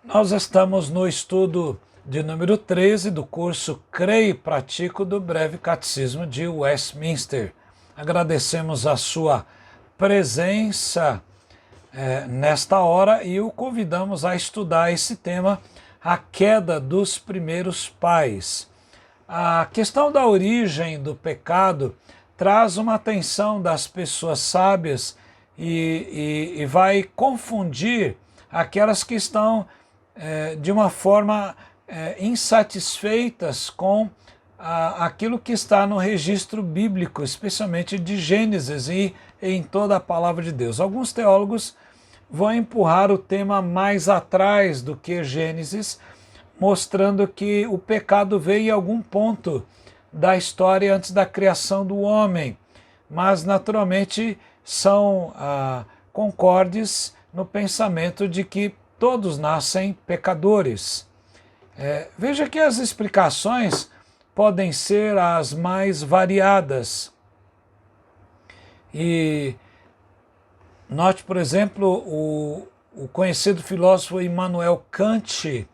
Nós estamos no estudo de número 13 do curso Creio e Pratico do Breve Catecismo de Westminster. Agradecemos a sua presença nesta hora e o convidamos a estudar esse tema, a queda dos primeiros pais. A questão da origem do pecado traz uma atenção das pessoas sábias e vai confundir aquelas que estão de uma forma insatisfeitas com aquilo que está no registro bíblico, especialmente de Gênesis e em toda a palavra de Deus. Alguns teólogos vão empurrar o tema mais atrás do que Gênesis, mostrando que o pecado veio em algum ponto da história antes da criação do homem, mas naturalmente são concordes no pensamento de que todos nascem pecadores. Veja que as explicações podem ser as mais variadas. E note, por exemplo, o conhecido filósofo Immanuel Kant,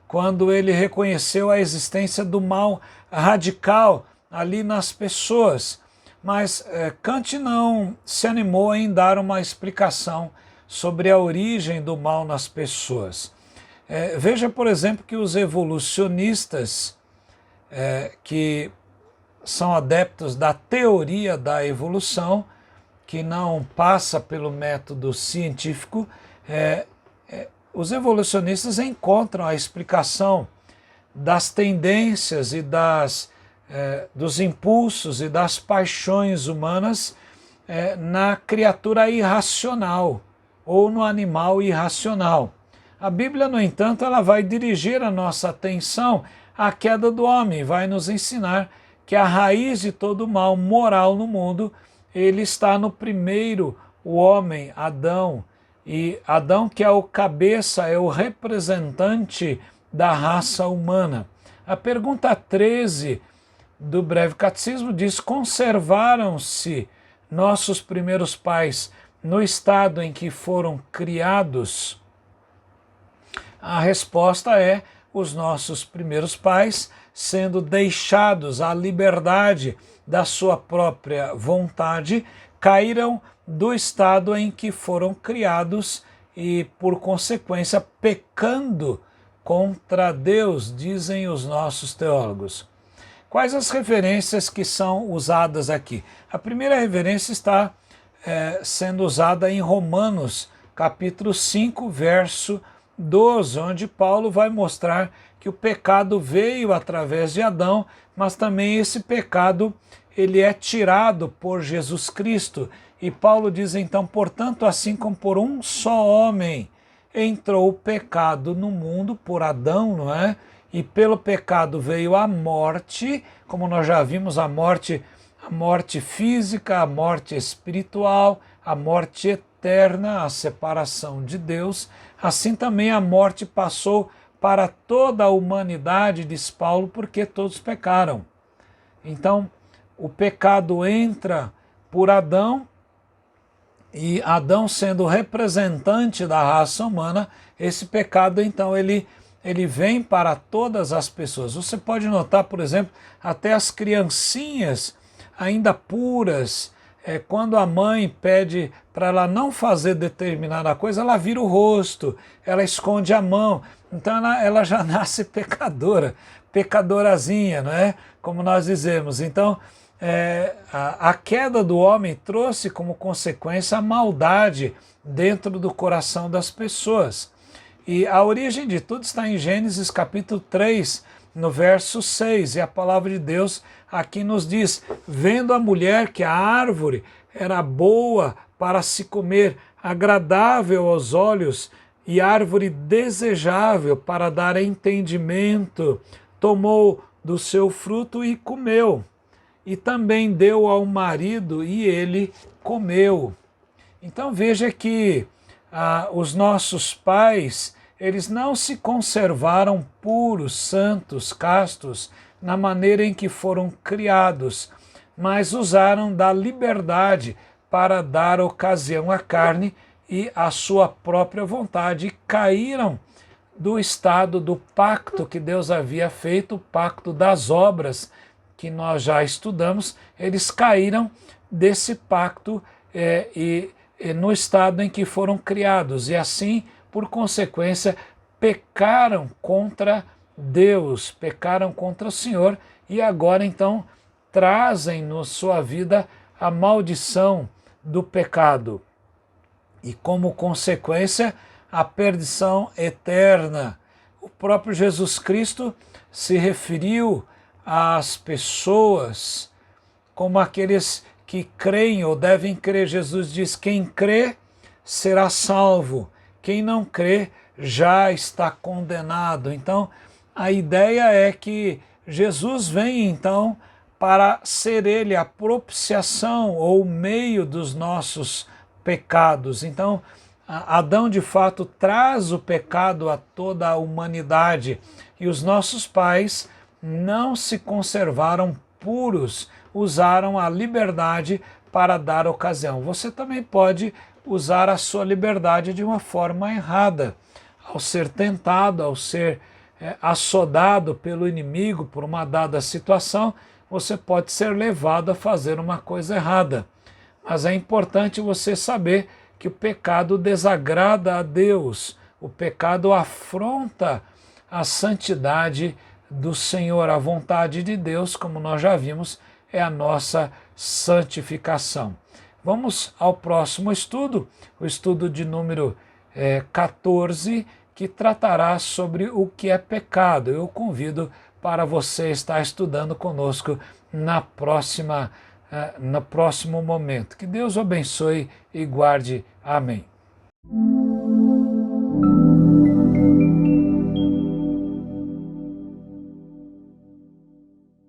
quando ele reconheceu a existência do mal radical ali nas pessoas. Mas Kant não se animou em dar uma explicação sobre a origem do mal nas pessoas. Veja, por exemplo, que os evolucionistas, que são adeptos da teoria da evolução, que não passa pelo método científico, os evolucionistas encontram a explicação das tendências e dos impulsos e das paixões humanas na criatura irracional, ou no animal irracional. A Bíblia, no entanto, ela vai dirigir a nossa atenção à queda do homem, vai nos ensinar que a raiz de todo o mal moral no mundo, ele está no primeiro, o homem, Adão, e Adão, que é o cabeça, é o representante da raça humana. A pergunta 13 do Breve Catecismo diz: conservaram-se nossos primeiros pais no estado em que foram criados? A resposta é: os nossos primeiros pais, sendo deixados à liberdade da sua própria vontade, caíram do estado em que foram criados e, por consequência, pecando contra Deus, dizem os nossos teólogos. Quais as referências que são usadas aqui? A primeira referência está sendo usada em Romanos, capítulo 5, verso 12, onde Paulo vai mostrar que o pecado veio através de Adão, mas também esse pecado ele é tirado por Jesus Cristo. E Paulo diz então: portanto, assim como por um só homem entrou o pecado no mundo, por Adão, não é? E pelo pecado veio a morte, como nós já vimos, a morte física, a morte espiritual, a morte eterna, a separação de Deus. Assim também a morte passou para toda a humanidade, diz Paulo, porque todos pecaram. Então, o pecado entra por Adão, e Adão sendo representante da raça humana, esse pecado, então, ele vem para todas as pessoas. Você pode notar, por exemplo, até as criancinhas ainda puras, quando a mãe pede para ela não fazer determinada coisa, ela vira o rosto, ela esconde a mão. Então ela já nasce pecadora, pecadorazinha, não é? Como nós dizemos. Então a queda do homem trouxe como consequência a maldade dentro do coração das pessoas. E a origem de tudo está em Gênesis capítulo 3, no verso 6, e a palavra de Deus aqui nos diz: vendo a mulher que a árvore era boa para se comer, agradável aos olhos, e árvore desejável para dar entendimento, tomou do seu fruto e comeu, e também deu ao marido, e ele comeu. Então veja que os nossos pais, eles não se conservaram puros, santos, castos, na maneira em que foram criados. mas usaram da liberdade para dar ocasião à carne e à sua própria vontade, e caíram do estado do pacto que Deus havia feito, o pacto das obras, que nós já estudamos. Eles caíram desse pacto e no estado em que foram criados, e assim, por consequência, pecaram contra Deus, pecaram contra o Senhor, e agora então trazem na sua vida a maldição do pecado. E como consequência, a perdição eterna. O próprio Jesus Cristo se referiu às pessoas como aqueles que creem ou devem crer. Jesus diz: quem crê será salvo, quem não crê já está condenado. Então, a ideia é que Jesus vem então para ser ele a propiciação ou o meio dos nossos pecados. Então, Adão de fato traz o pecado a toda a humanidade, e os nossos pais não se conservaram puros, usaram a liberdade para dar ocasião. Você também pode usar a sua liberdade de uma forma errada. Ao ser tentado, ao ser assodado pelo inimigo por uma dada situação, você pode ser levado a fazer uma coisa errada. Mas é importante você saber que o pecado desagrada a Deus, o pecado afronta a santidade do Senhor. A vontade de Deus, como nós já vimos, é a nossa santificação. Vamos ao próximo estudo, o estudo de número 14, que tratará sobre o que é pecado. Eu convido para você estar estudando conosco no próximo momento. Que Deus o abençoe e guarde. Amém.